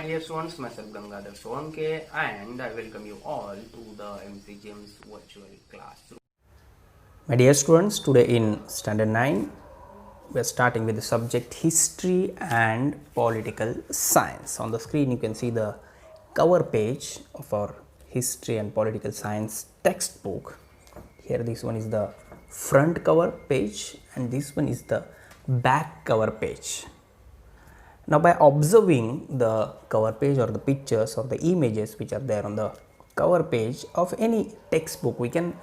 dear students, myself Gangadhar Solanke, and I welcome you all to the MCGM's virtual classroom. My dear students, today in Standard 9, we are starting with the subject History and Political Science. On the screen, you can see the cover page of our History and Political Science textbook. Here, this one is the front cover page, and this one is the back cover page. Now, by observing the cover page or the pictures or the images which are there on the cover page of any textbook, we can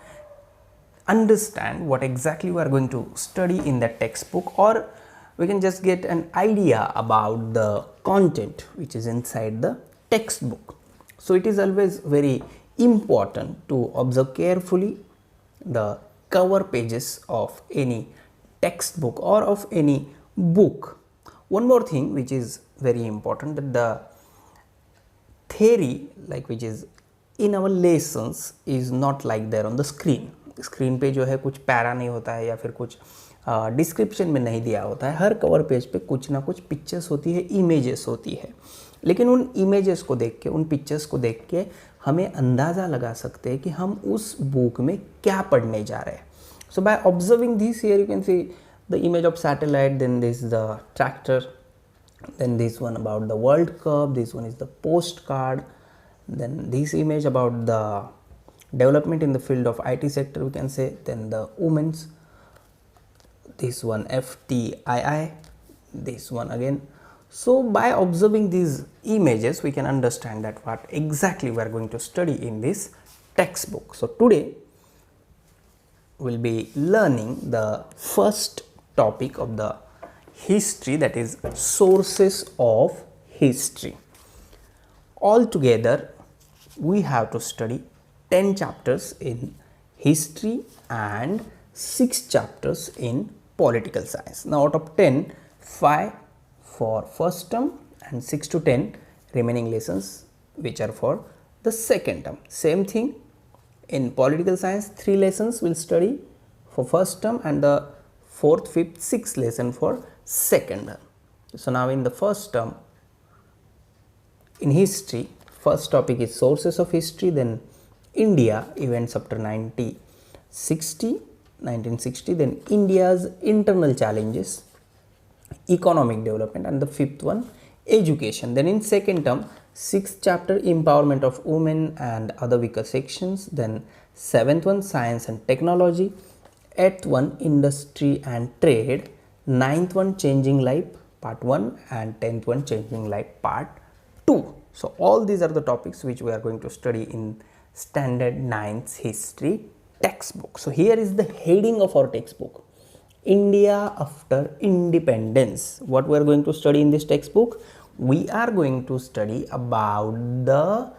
understand what exactly we are going to study in that textbook, or we can just get an idea about the content which is inside the textbook. So, it is always very important to observe carefully the cover pages of any textbook or of any book. One more thing which is very important, that the theory which is in our lessons is not like there on the screen. Screen पे जो है कुछ para नहीं होता है या फिर कुछ डिस्क्रिप्शन में नहीं दिया होता है. हर कवर पेज पे कुछ ना कुछ पिक्चर्स होती है, इमेजेस होती है, लेकिन उन इमेजेस को देख के, उन पिक्चर्स को देख के हमें अंदाज़ा लगा सकते हैं कि हम उस बुक में क्या पढ़ने जा रहे हैं. So by observing this here you can see the image of satellite, then this is the tractor, then this one about the World Cup, this one is the postcard, then this image about the development in the field of IT sector, we can say, then the women's, this one FTII, this one again. So by observing these images we can understand that what exactly we are going to study in this textbook. So today we will be learning the first topic of the history, that is sources of history. Altogether we have to study 10 chapters in history and 6 chapters in political science. Now out of 10, 5 for first term and 6 to 10 remaining lessons which are for the second term. Same thing in political science, 3 lessons we will study for first term and the 4th, 5th, 6th lesson for second term. So now in the first term in history, first topic is sources of history, then India events after 1960, then India's internal challenges, economic development, and the 5th one education. Then in second term, 6th chapter empowerment of women and other weaker sections, then 7th one science and technology, 8th one industry and trade, 9th one changing life part 1 and 10th one changing life part 2. So all these are the topics which we are going to study in standard 9th history textbook. So here is the heading of our textbook, India after independence. What we are going to study in this textbook? We are going to study about the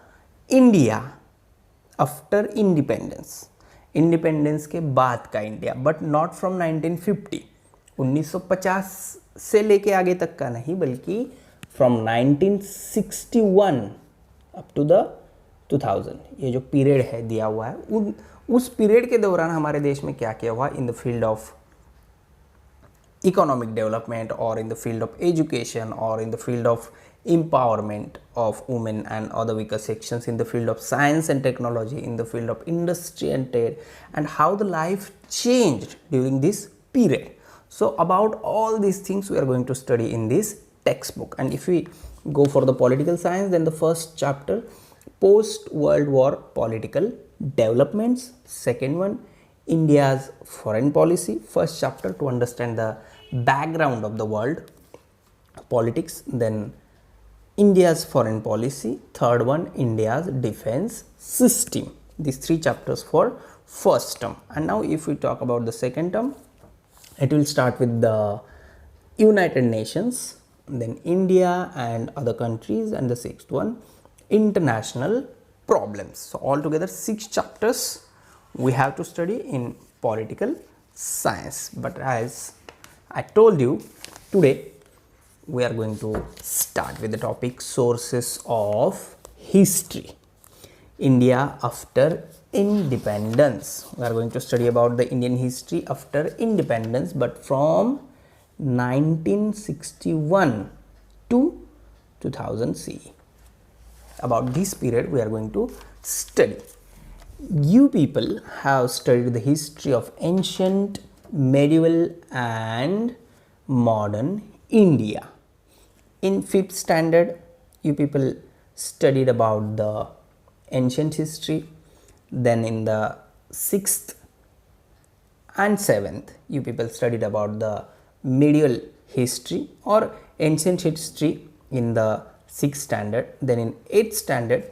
India after independence, independence के बाद का India, but not from 1950, 1950 से लेके आगे तक का नहीं, बल्कि फ्रॉम 1961 अप टू द 2000. ये जो पीरियड है दिया हुआ है, उस पीरियड के दौरान हमारे देश में क्या क्या हुआ in the field of economic development or in the field of education or in the field of empowerment of women and other weaker sections, in the field of science and technology, in the field of industry and trade, and how the life changed during this period. So about all these things we are going to study in this textbook. And if we go for the political science, then the first chapter, post World War political developments, second one India's foreign policy, first chapter to understand the background of the world politics, then India's foreign policy, third one India's defense system. These 3 chapters for first term. And now if we talk about the second term, it will start with the United Nations, then India and other countries, and the 6th one international problems. So altogether 6 chapters we have to study in political science. But as I told you, today we are going to start with the topic sources of history, India after independence. We are going to study about the Indian history after independence, but from 1961 to 2000 CE. about this period we are going to study. You people have studied the history of ancient, medieval and modern India. In 5th standard, you people studied about the ancient history. Then in the 6th and 7th, you people studied about the medieval history or ancient history in the 6th standard. Then in 8th standard,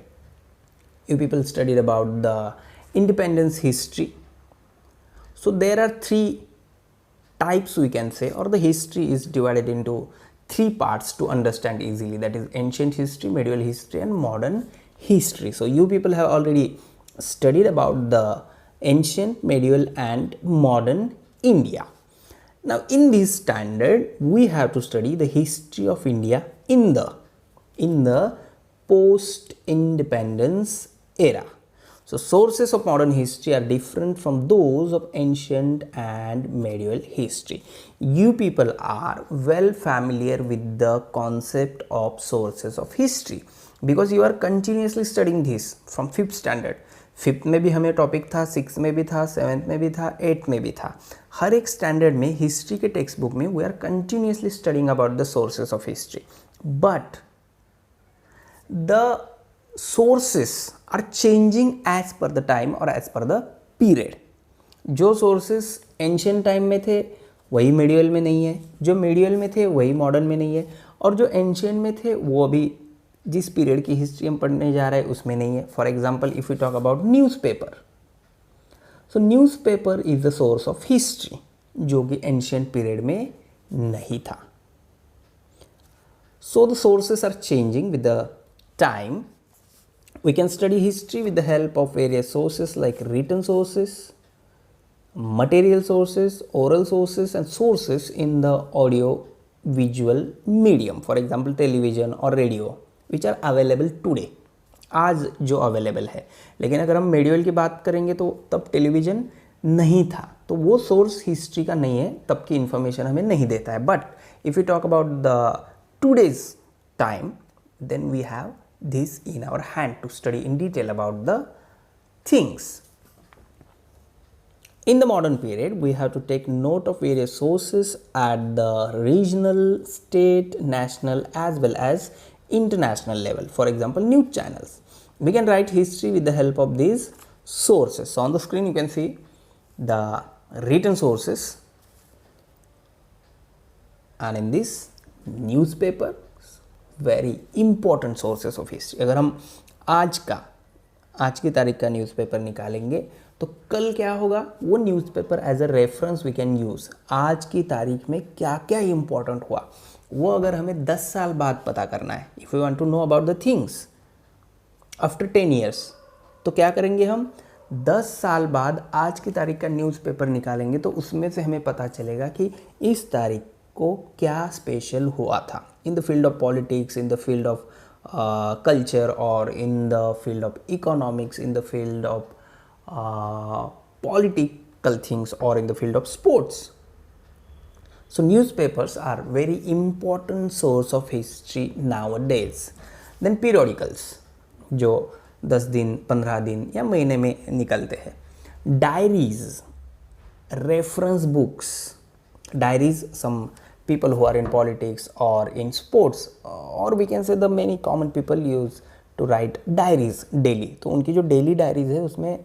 you people studied about the independence history. So there are 3 types, we can say, or the history is divided into 3 parts to understand easily, that is ancient history, medieval history and modern history. So you people have already studied about the ancient, medieval and modern India. Now in this standard we have to study the history of India in the post independence era. So sources of modern history are different from those of ancient and medieval history. You people are well familiar with the concept of sources of history because you are continuously studying this from 5th standard. 5th में भी हमें topic था, 6th में भी था, 7th में भी था, 8th में भी था. हर एक स्टैंडर्ड में हिस्ट्री के टेक्स्ट बुक में we are continuously studying about the sources of history, but the sources are changing as per the time or as per the period. जो sources ancient time में थे वही medieval में नहीं है, जो medieval में थे वही modern में नहीं है, और जो ancient में थे वो अभी जिस पीरियड की हिस्ट्री हम पढ़ने जा रहे हैं उसमें नहीं है. For example if you talk about newspaper, so newspaper is the source of history जो कि एंशियंट पीरियड में नहीं था. So the sources are changing with the time. We can study history with the help of various sources like written sources, material sources, oral sources and sources in the audio visual medium. For example, television or radio which are available today. आज जो available है, लेकिन अगर हम medieval की बात करेंगे तो तब टेलीविज़न नहीं था, तो वो सोर्स हिस्ट्री का नहीं है, तब की इन्फॉर्मेशन हमें नहीं देता है. But if you talk about the today's time, then we have this in our hand to study in detail about the things. In the modern period, we have to take note of various sources at the regional, state, national as well as international level. For example, news channels. We can write history with the help of these sources. So on the screen you can see the written sources, and in this newspaper, very important sources of history. अगर हम आज की तारीख का newspaper निकालेंगे तो कल क्या होगा, वो newspaper as a reference we can use. आज की तारीख में क्या क्या इंपॉर्टेंट हुआ, वो अगर हमें 10 साल बाद पता करना है, if you want to know about the things after 10 years, तो क्या करेंगे हम 10 साल बाद आज की तारीख का न्यूज़पेपर निकालेंगे तो उसमें से हमें पता चलेगा कि इस तारीख को क्या स्पेशल हुआ था in the field of politics, in the field of culture, or in the field of economics, in the field of political things, or in the field of sports. So newspapers are very important source of history nowadays. Then periodicals जो 10 दिन 15 दिन या महीने में निकलते हैं. Diaries, reference books. Diaries, some people who are in politics or in sports, or we can say the many common people use to write diaries daily. तो उनकी जो daily diaries है उसमें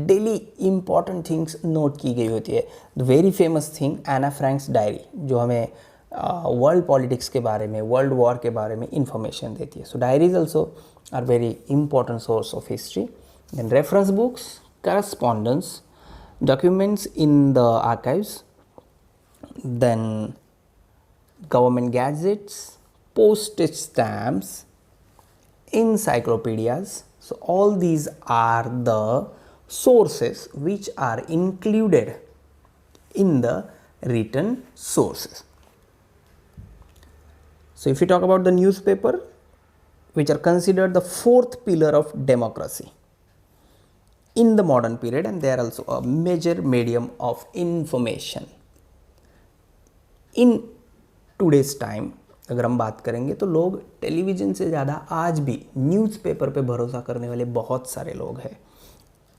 daily important things note की गई होती है. The very famous thing, Anna Frank's diary, जो हमें world politics के बारे में, world war के बारे में information देती है. So diaries also are very important source of history. Then reference books, correspondence, documents in the archives, then government gadgets, postage stamps, encyclopedias. So all these are the sources which are included in the written sources. So if we talk about the newspaper, which are considered the 4th pillar of democracy in the modern period, and they are also a major medium of information. In today's time, अगर हम बात करेंगे तो लोग television से ज़्यादा आज भी न्यूज़पेपर पे भरोसा करने वाले बहुत सारे लोग हैं.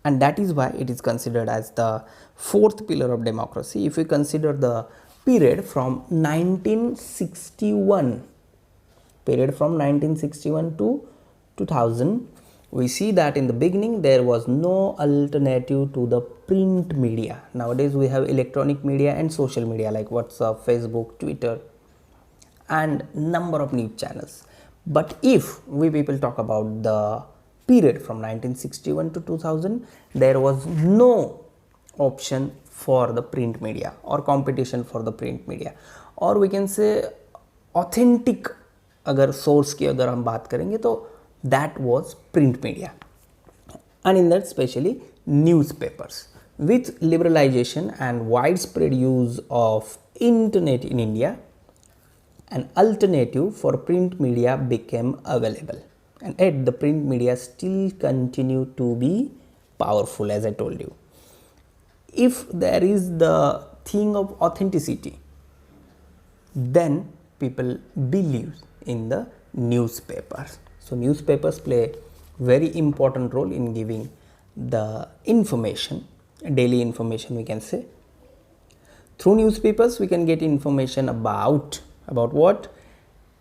And that is why it is considered as the fourth pillar of democracy. If we consider the period from 1961 to 2000, we see that in the beginning there was no alternative to the print media. Nowadays we have electronic media and social media like WhatsApp, Facebook, Twitter, and number of news channels. But if we people talk about the period from 1961 to 2000, there was no option for the print media or competition for the print media, or we can say authentic अगर source की अगर हम बात करेंगे तो that was print media, and in that especially newspapers. With liberalization and widespread use of internet in India, an alternative for print media became available, and yet the print media still continue to be powerful, as I told you. If there is the thing of authenticity, then people believe in the newspapers. So newspapers play very important role in giving the information, daily information we can say. Through newspapers we can get information about what?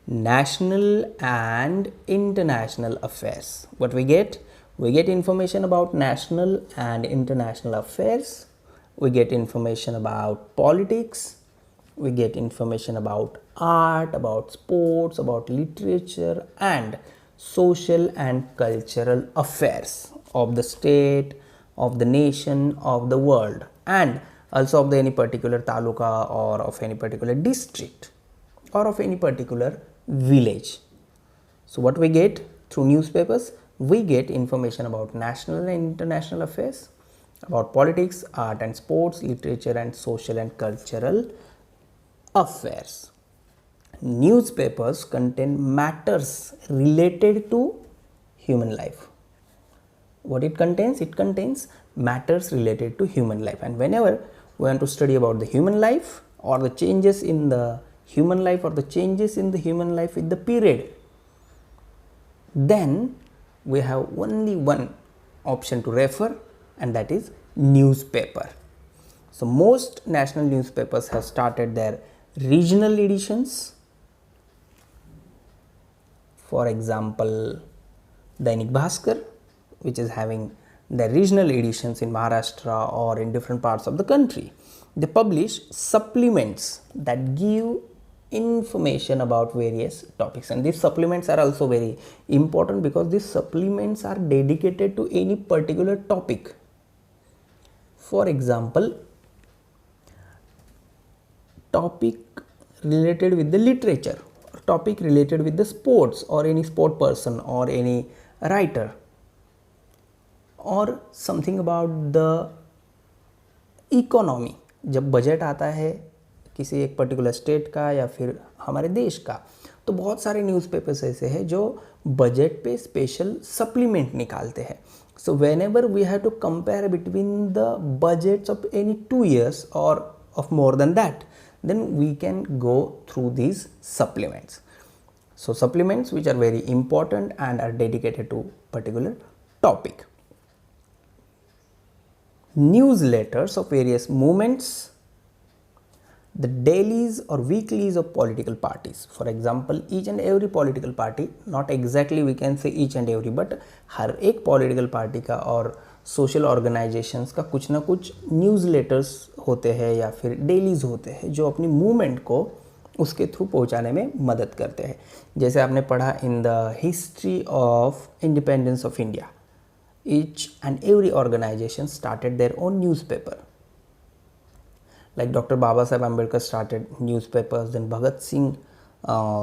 National and international affairs. What we get? We get information about national and international affairs. We get information about politics. We get information about art, about sports, about literature, and social and cultural affairs of the state, of the nation, of the world, and also of the any particular taluka or of any particular district or of any particular village. So what we get through newspapers? We get information about national and international affairs, about politics, art and sports, literature and social and cultural affairs. Newspapers contain matters related to human life. What it contains? It contains matters related to human life, and whenever we want to study about the human life or the changes in the human life or the changes in the human life with the period, then we have only one option to refer, and that is newspaper. So most national newspapers have started their regional editions. For example, Dainik Bhaskar, which is having the regional editions in Maharashtra or in different parts of the country. They publish supplements that give information about various topics, and these supplements are also very important because these supplements are dedicated to any particular topic. For example, topic related with the literature, or topic related with the sports or any sport person or any writer, or something about the economy. जब budget आता है किसी एक particular state का या फिर हमारे देश का, तो बहुत सारे न्यूज़पेपर्स ऐसे हैं जो बजट पे स्पेशल सप्लीमेंट निकालते हैं. So whenever we have to compare between the budgets of any 2 years और of more than that, then we can go through these supplements. So supplements which are very important and are dedicated to particular topic. Newsletters of various movements, the dailies or weeklies of political parties. For example, each and every political party, not exactly we can say each and every, but हर एक political party का और social organisations का कुछ ना कुछ newsletters होते हैं या फिर डेलीज होते हैं जो अपनी मूवमेंट को उसके थ्रू पहुंचाने में मदद करते हैं. जैसे आपने पढ़ा in the history of independence of India, each and every organisation started their own newspaper. Like Dr. Baba Saheb Ambedkar started newspapers, then Bhagat Singh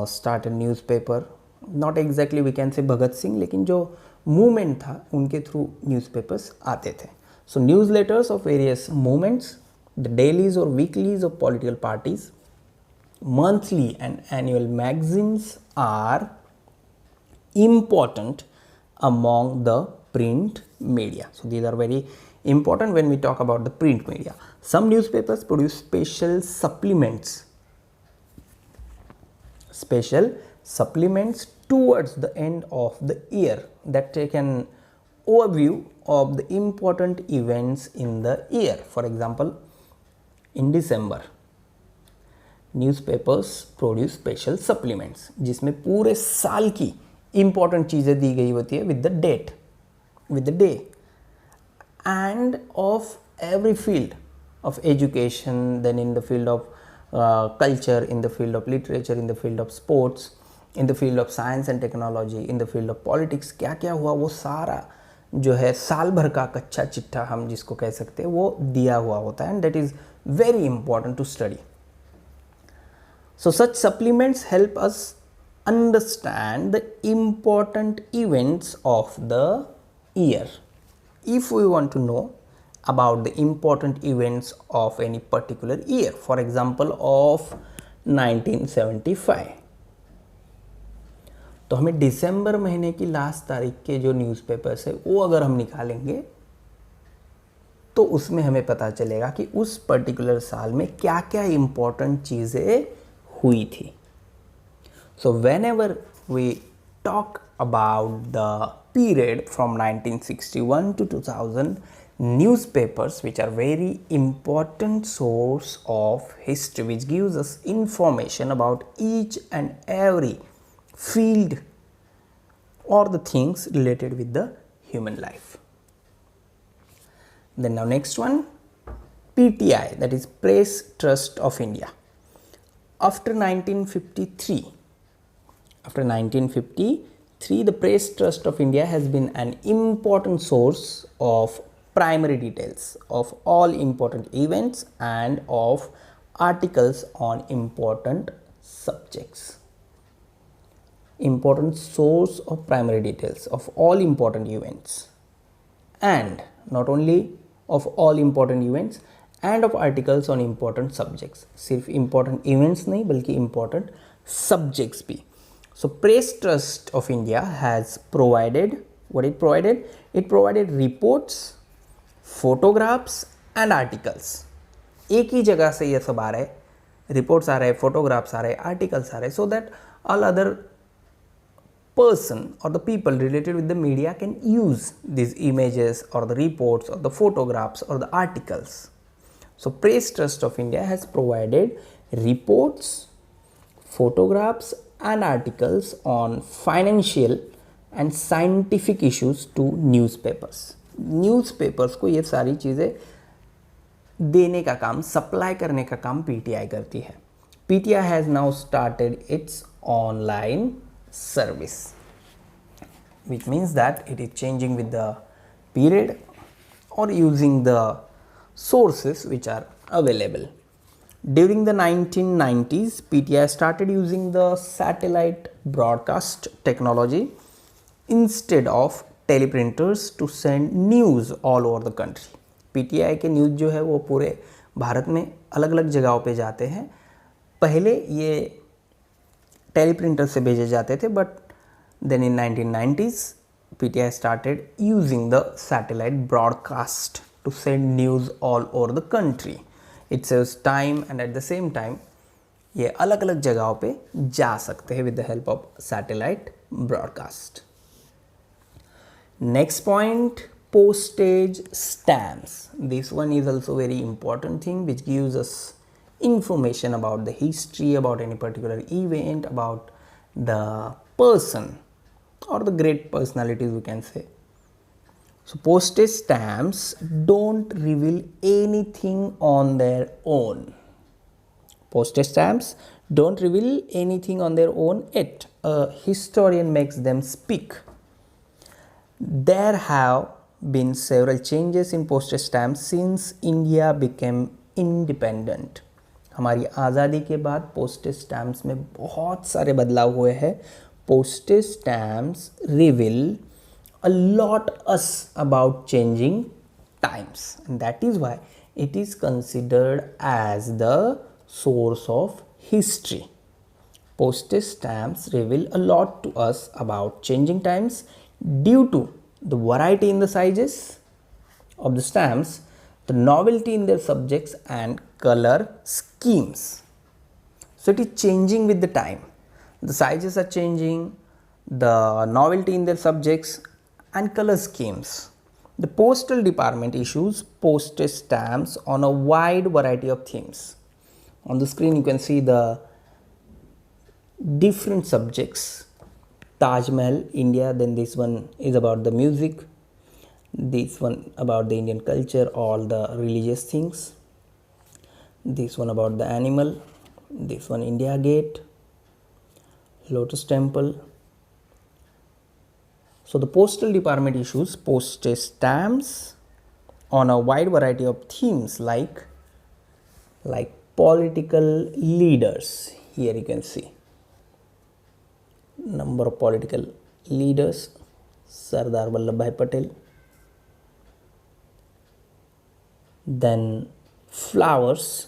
started newspaper. Not exactly we can say Bhagat Singh, लेकिन जो movement था उनके through newspapers आते थे. So newsletters of various movements, the dailies or weeklies of political parties, monthly and annual magazines are important among the print media. So these are very important when we talk about the print media. Some newspapers produce special supplements special supplements towards the end of the year that take an overview of the important events in the year. For example, in December newspapers produce special supplements जिसमें पूरे साल की important चीज़ें दी गई होती है with the date, with the day and of every field of education, then in the field of culture, in the field of literature, in the field of sports, in the field of science and technology, in the field of politics, क्या क्या हुआ वो सारा जो है साल भर का कच्चा चिट्ठा हम जिसको कह सकते हैं वो दिया हुआ होता है, and that is very important to study. So such supplements help us understand the important events of the year. If we want to know about the important events of any particular year, for example of 1975, तो हमें दिसंबर महीने की last तारीख के जो newspapers है वो अगर हम निकालेंगे तो उसमें हमें पता चलेगा कि उस पर्टिकुलर साल में क्या क्या इम्पोर्टेंट चीज़ें हुई थी. So whenever we talk about the period from 1961 to 2000, newspapers which are very important source of history which gives us information about each and every field or the things related with the human life. Then now next one, PTI, that is Press Trust of India. After 1953, the Press Trust of India has been an important source of primary details of all important events and of articles on important subjects. Important source of primary details of all important events, and not only of all important events and of articles on important subjects. सिर्फ important events नहीं बल्कि important subjects भी. So Press Trust of India has provided, what it provided? It provided reports, photographs and articles. एक ही जगह से ये सब आ रहे, reports आ रहे, photographs आ रहे, articles आ रहे, so that all other person or the people related with the media can use these images or the reports or the photographs or the articles. So Press Trust of India has provided reports, photographs and articles on financial and scientific issues to newspapers. Newspapers को ये सारी चीज़ें देने का काम, supply करने का काम PTI करती है. PTI has now started its online service, which means that it is changing with the period or using the sources which are available. During the 1990s, PTI started using the satellite broadcast technology instead of teleprinters to send news all over the country. PTI के news जो है वो पूरे भारत में अलग अलग जगहों पे जाते हैं. पहले ये टेलीप्रिंटर से भेजे जाते थे, but then in 1990s PTI started using the satellite broadcast to send news all over the country. It saves time and at the same time ये अलग अलग जगहों पे जा सकते हैं with the help of satellite broadcast. Next point, postage stamps. This one is also very important thing which gives us information about the history, about any particular event, about the person or the great personalities we can say. So postage stamps don't reveal anything on their own. Postage stamps don't reveal anything on their own, yet a historian makes them speak. There have been several changes in postage stamps since India became independent. हमारी आज़ादी के बाद postage stamps में बहुत सारे बदलाव हुए हैं. Postage stamps reveal a lot us about changing times, and that is why it is considered as the source of history. Postage stamps reveal a lot to us about changing times due to the variety in the sizes of the stamps, the novelty in their subjects and color schemes. So it is changing with the time. The sizes are changing, the novelty in their subjects and color schemes. The postal department issues postage stamps on a wide variety of themes. On the screen you can see the different subjects. Taj Mahal, India, then this one is about the music, this one about the Indian culture, all the religious things, this one about the animal, this one India Gate, Lotus Temple. So the postal department issues postage stamps on a wide variety of themes like political leaders. Here you can see number of political leaders: Sardar Vallabhbhai Patel. Then flowers,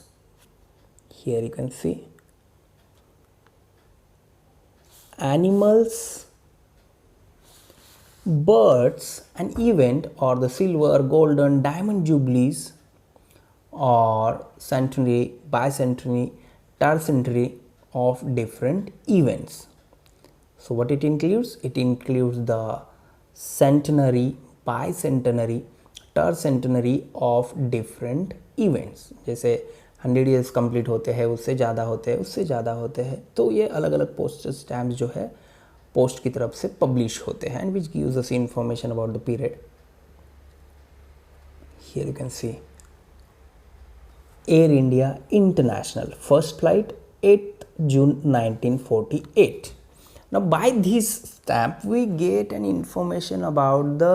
here you can see animals, birds, an event or the silver, golden, diamond jubilees or centenary, bicentenary, tercentenary of different events. So what it includes? It includes the centenary, bicentenary, tercentenary of different events. जैसे 100 years complete होते हैं, उससे ज़्यादा होते हैं, उससे ज़्यादा होते हैं, तो ये अलग अलग पोस्टल स्टैम्प्स जो है पोस्ट की तरफ से पब्लिश होते हैं, and which gives us information about the period. Here you can C Air India International, first flight 8th June 1948. Now by this stamp we get an information about the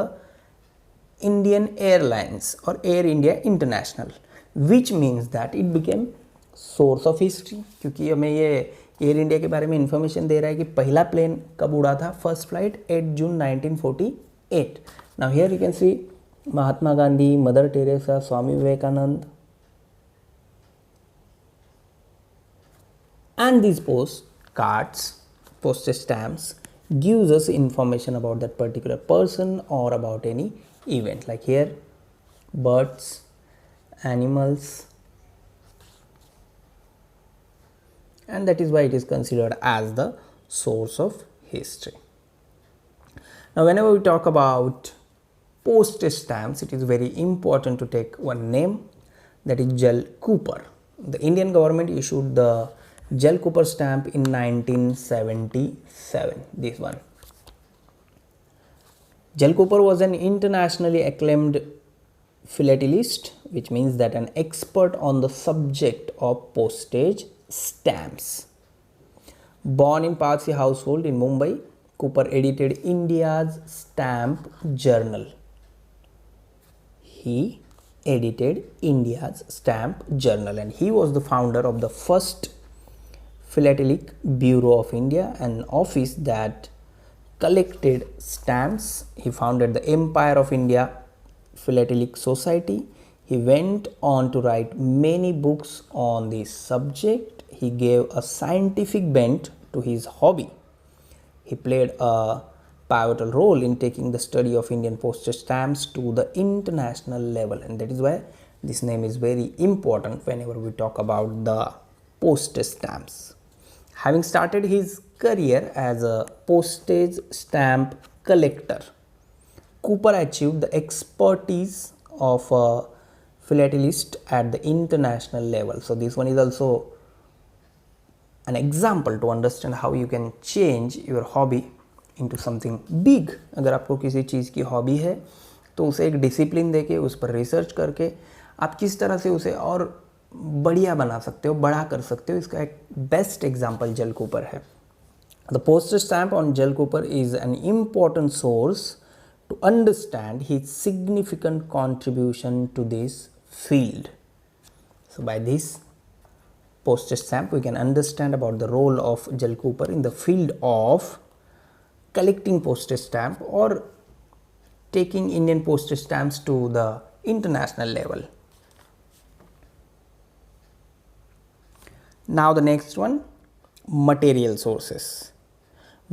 Indian Airlines or Air India International, which means that it became source of history, क्योंकि हमें ये air India के बारे में information दे रहा है कि पहला प्लेन कब उड़ा था, first flight 8 June 1948. Now here you can see Mahatma Gandhi, Mother Teresa, Swami Vivekananda. And these postcards, postage stamps, gives us information about that particular person or about any event. Like here, birds, animals, and that is why it is considered as the source of history. Now, whenever we talk about postage stamps, it is very important to take one name, that is Jal Cooper. The Indian government issued the Jal Cooper stamp in 1977. This one. Jal Cooper was an internationally acclaimed philatelist, which means that an expert on the subject of postage stamps. Born in Parsi household in Mumbai, Cooper edited India's Stamp Journal. He edited India's Stamp Journal, and he was the founder of the first Philatelic Bureau of India, an office that collected stamps. He founded the Empire of India Philatelic Society. He went on to write many books on this subject. He gave a scientific bent to his hobby. He played a pivotal role in taking the study of Indian postage stamps to the international level, and that is why this name is very important whenever we talk about the postage stamps. Having started his career as a postage stamp collector, Cooper achieved the expertise of a philatelist at the international level. So this one is also an example to understand how you can change your hobby into something big. अगर आपको किसी चीज़ की hobby है तो उसे एक discipline देके उस पर रिसर्च करके आप किस तरह से उसे और बढ़िया बना सकते हो, बड़ा कर सकते हो. इसका एक बेस्ट एग्जाम्पल जल कूपर है. The postage stamp on Jal Cooper is an important source to understand his significant contribution to this field. So by this postage stamp we can understand about the role of Jal Cooper in the field of collecting postage stamp or taking Indian postage stamps to the international level. Now the next one, material sources.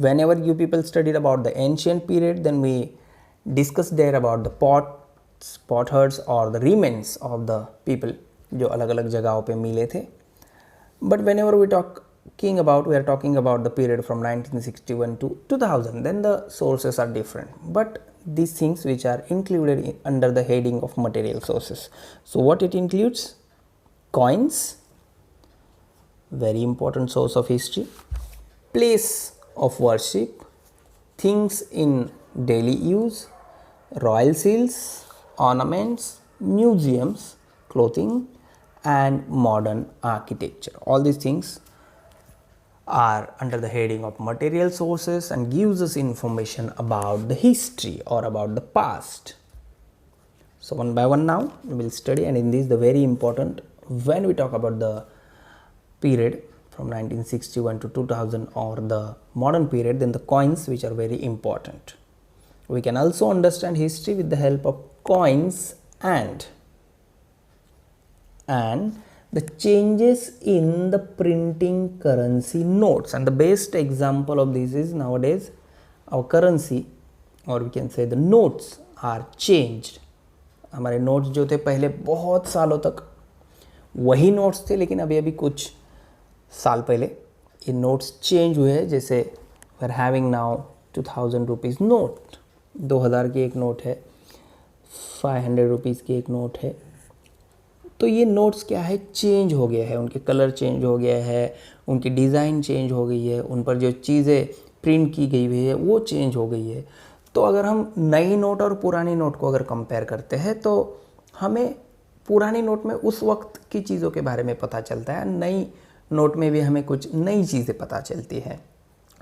Whenever you people studied about the ancient period, then we discussed there about the potholders or the remains of the people जो अलग अलग जगहों पे मिले थे. But whenever we talk we are talking about the period from 1961 to 2000, then the sources are different, but these things which are included under the heading of material sources. So what it includes? Coins, very important source of history, place of worship, things in daily use, royal seals, ornaments, museums, clothing, and modern architecture. All these things are under the heading of material sources and gives us information about the history or about the past. So one by one now we will study, and in this the very important, when we talk about the period from 1961 to 2000 or the modern period, then the coins which are very important. We can also understand history with the help of coins and the changes in the printing currency notes. And the best example of this is nowadays our currency, or we can say the notes are changed. हमारे notes जो थे पहले बहुत सालों तक वही notes थे, लेकिन अभी अभी कुछ साल पहले ये नोट्स चेंज हुए हैं. जैसे we are having now 2000 rupees note, 2000 की एक नोट है, 500 रुपीज़ की एक नोट है. तो ये नोट्स क्या है, चेंज हो गया है, उनके कलर चेंज हो गया है, उनकी डिज़ाइन चेंज हो गई है, उन पर जो चीज़ें प्रिंट की गई हुई है वो चेंज हो गई है. तो अगर हम नई नोट और पुरानी नोट को अगर कंपेयर करते हैं तो हमें पुरानी नोट में उस वक्त की चीज़ों के बारे में पता चलता है, नई नोट में भी हमें कुछ नई चीज़ें पता चलती हैं.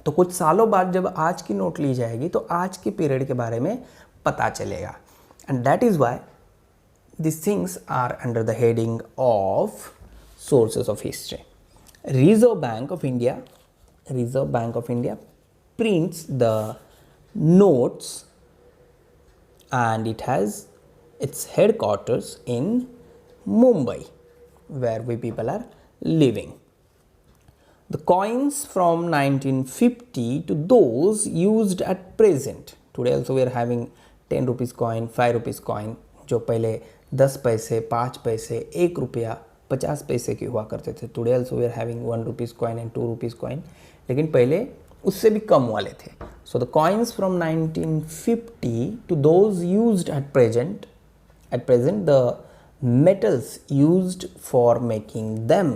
तो कुछ सालों बाद जब आज की नोट ली जाएगी तो आज के पीरियड के बारे में पता चलेगा. And that is why these things are under the heading of sources of history. Reserve Bank of India prints the notes, and it has its headquarters in Mumbai, where we people are living. The coins from 1950 to those used at present. Today also we are having 10 rupees coin, 5 rupees coin, जो पहले 10 पैसे, 5 पैसे, 1 रुपया, 50 पैसे की हुआ करते थे. Today also we are having 1 rupees coin and 2 rupees coin, लेकिन पहले उससे भी कम वाले थे. So the coins from 1950 to those used at present the metals used for making them,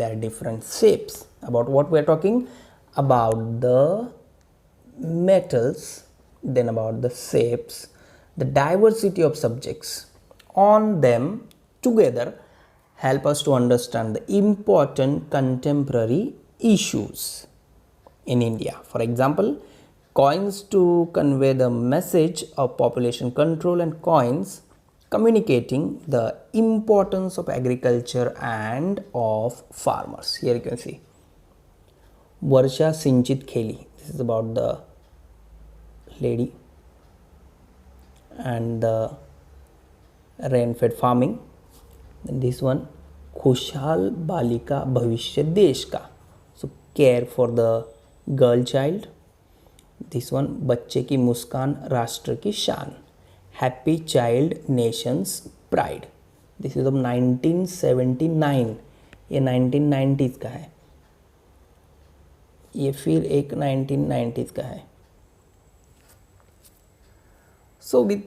their different shapes. About what we are talking about, the metals, then about the shapes, the diversity of subjects on them together help us to understand the important contemporary issues in India. For example, coins to convey the message of population control and coins communicating the importance of agriculture and of farmers. Here you can see Varsha Sinchit Kheli. This is about the lady and the rain-fed farming. And this one Khushhal Balika Bhavishya Desh Ka. So care for the girl child. This one बच्चे की मुस्कान राष्ट्र की शान. Happy Child Nation's Pride. This is of 1979. ये 1990s का है. ये फिर एक 1990s का है. So with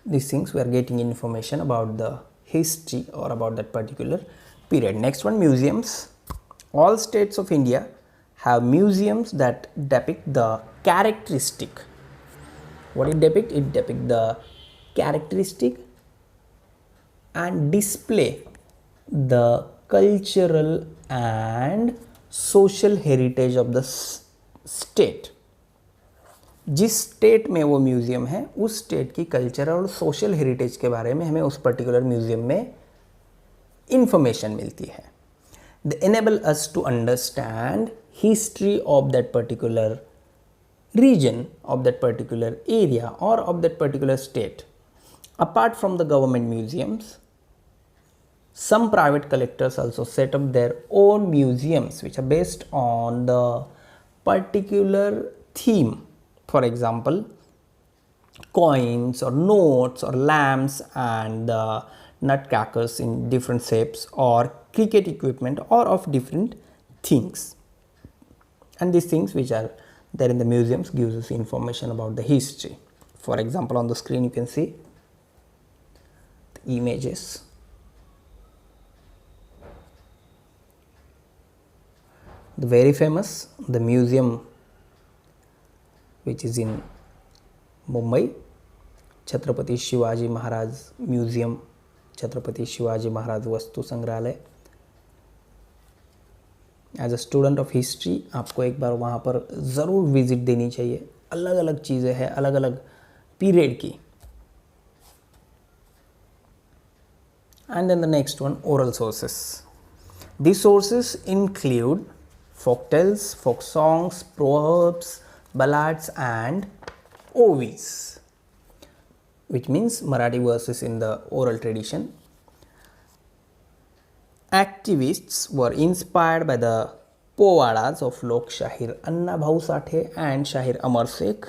these things we are getting information about the history or about that particular period. Next one, museums. All states of India have museums that depict the characteristic. What it depict? It depict the characteristic and display the cultural and social heritage of the state. जिस state में वो museum है उस state की culture और social heritage के बारे में हमें उस पर्टिकुलर म्यूज़ियम में इंफॉर्मेशन मिलती है. They enable us to understand history of that particular region, of that particular area or of that particular state. Apart from the government museums, some private collectors also set up their own museums which are based on the particular theme. For example, coins or notes or lamps and the nutcrackers in different shapes or cricket equipment or of different things. and these things which are there in the museums gives us information about the history. For example, on the screen you can see the images. The very famous, the museum which is in Mumbai, Chhatrapati Shivaji Maharaj Museum, Chhatrapati Shivaji Maharaj Vastu Sangrahalaya. As a student of history आपको एक बार वहाँ पर ज़रूर visit देनी चाहिए. अलग अलग चीज़ें हैं, अलग अलग पीरियड की. And then the next one, oral sources. These sources include folk tales, folk songs, proverbs, ballads and ovis, which means Marathi verses in the oral tradition. Activists were inspired by the povadas of Lok Shahir Anna Bhau Sathe and Shahir Amar Sheikh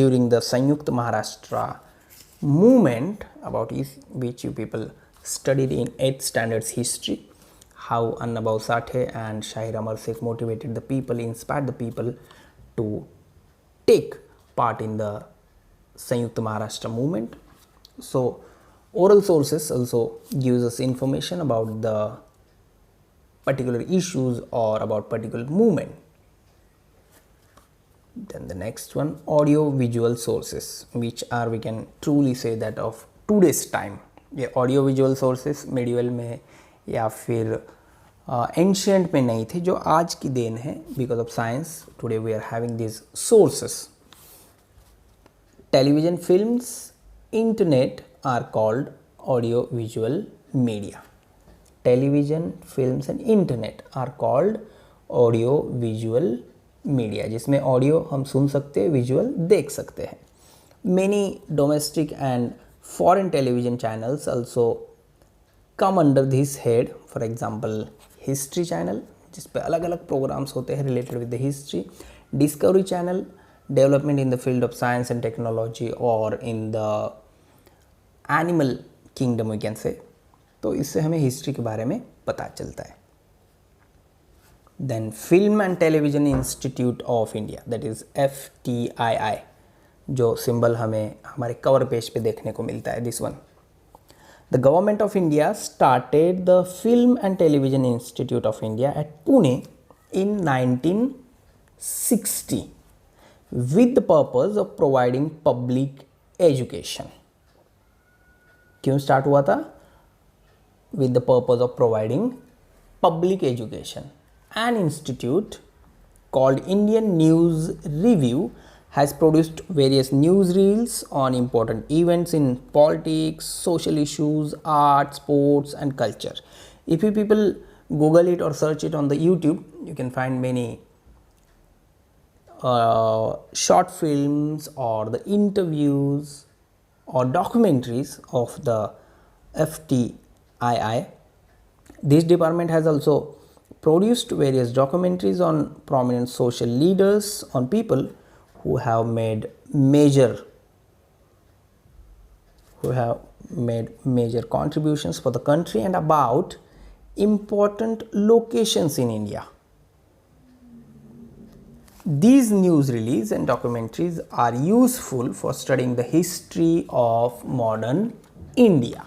during the Sanyukta Maharashtra movement, about which you people studied in 8th standards history, how Anna Bhau Sathe and Shahir Amar Sheikh motivated the people, inspired the people to take part in the Sanyukta Maharashtra movement. So oral sources also gives us information about the particular issues or about particular movement. Then the next one, audio visual sources, which are, we can truly say that of today's time. ये audio visual sources medieval में या फिर ancient में नहीं थे, जो आज की देन है. Because of science today we are having this sources. Television, films, internet are called audio visual media. Television, films and internet are called audio visual media, जिसमें ऑडियो हम सुन सकते हैं, विजुअल देख सकते हैं. Many domestic and foreign television channels also come under this head. For example, history channel, जिस पे अलग अलग programs होते हैं related with the history. Discovery channel, development in the field of science and technology or in the animal kingdom we can say. तो इससे हमें history के बारे में पता चलता है. Then film and television institute of India, that is FTII, जो सिंबल हमें हमारे कवर पेज पे देखने को मिलता है. This one, the government of India started the film and television institute of India at Pune in 1960 with the purpose of providing public education. क्यों start हुआ था? With the purpose of providing public education. An institute called Indian news review has produced various news reels on important events in politics, social issues, art, sports and culture. If you people Google it or search it on the YouTube, you can find many short films or the interviews or documentaries of the FTII. This department has also produced various documentaries on prominent social leaders, on people who have made major contributions for the country, and about important locations in India. These news releases and documentaries are useful for studying the history of modern India.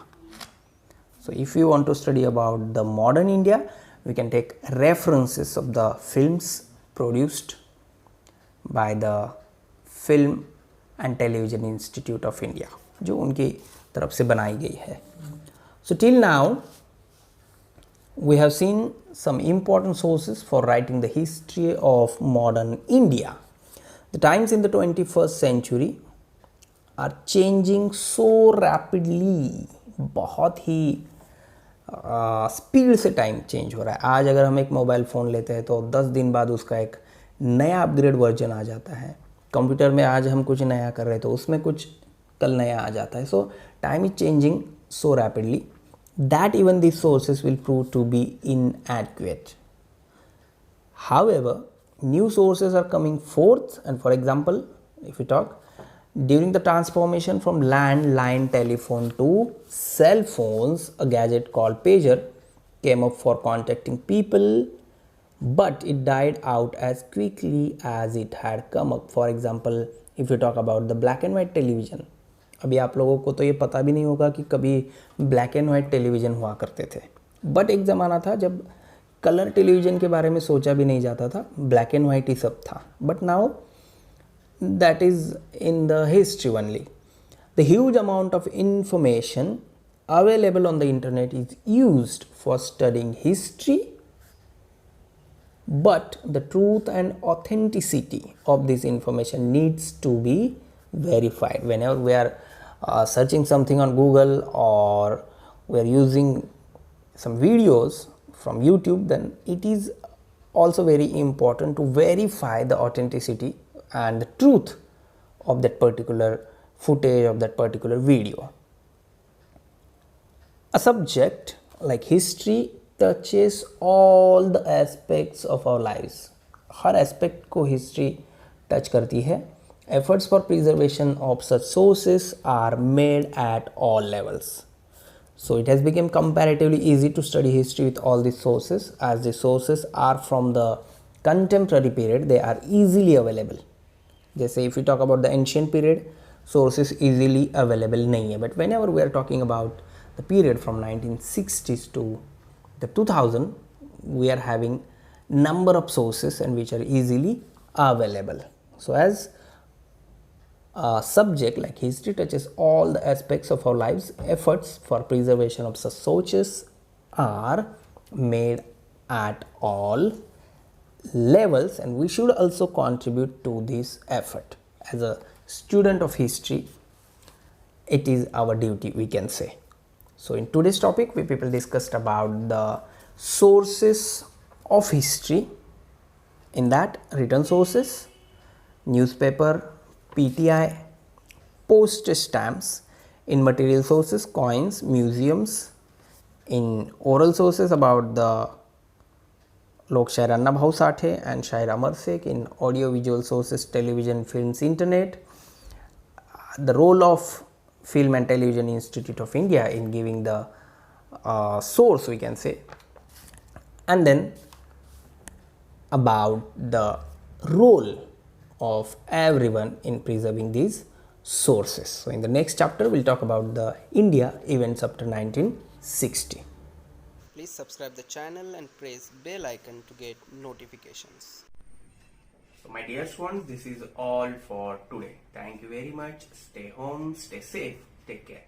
So if you want to study about the modern India, we can take references of the films produced by the Film and Television Institute of India, जो उनकी तरफ से बनाई गई है. So till now we have seen some important sources for writing the history of modern India. The times in the 21st century are changing so rapidly. बहुत ही speed से time change हो रहा है. आज अगर हम एक मोबाइल फ़ोन लेते हैं तो 10 दिन बाद उसका एक नया अपग्रेड वर्जन आ जाता है. कंप्यूटर में आज हम कुछ नया कर रहे हैं तो उसमें कुछ कल नया आ जाता है. सो time is changing so rapidly that even these sources will prove to be inadequate. However, new sources are coming forth, and for example, if we talk, during the transformation from landline telephone to cell phones, a gadget called pager came up for contacting people but it died out as quickly as it had come up. For example, if you talk about the black and white television, अभी आप लोगों को तो ये पता भी नहीं होगा कि कभी ब्लैक एंड वाइट टेलीविज़न हुआ करते थे, बट एक ज़माना था जब कलर टेलीविज़न के बारे में सोचा भी नहीं जाता था, ब्लैक एंड वाइट ही सब था. But now that is in the history only. The huge amount of information available on the internet is used for studying history, but the truth and authenticity of this information needs to be verified. Whenever we are searching something on Google, or we are using some videos from YouTube, then it is also very important to verify the authenticity and the truth of that particular footage, of that particular video. A subject like history touches all the aspects of our lives. Her aspect को history touch करती है. Efforts for preservation of such sources are made at all levels. So it has become comparatively easy to study history with all these sources, as the sources are from the contemporary period, they are easily available. जैसे if we talk about the ancient period, sources easily available नहीं है, but whenever we are talking about the period from 1960s to the 2000, we are having number of sources and which are easily available. So as a subject like history touches all the aspects of our lives, efforts for preservation of such sources are made at all levels, and we should also contribute to this effort. As a student of history, it is our duty, we can say. So in today's topic, we people discussed about the sources of history. In that, written sources, newspaper, PTI, postage stamps. In material sources, coins, museums. In oral sources, about the लोक शायर अन्ना Bhau Sathe and शायर अमर Sheikh. In audio visual sources, television, films, internet. The role of Film and Television Institute of India in giving the source, we can say. And then about the role of everyone in preserving these sources. So in the next chapter, we'll talk about the India events after 1960. Please subscribe the channel and press bell icon to get notifications. So my dear ones, this is all for today. Thank you very much. Stay home, stay safe, take care.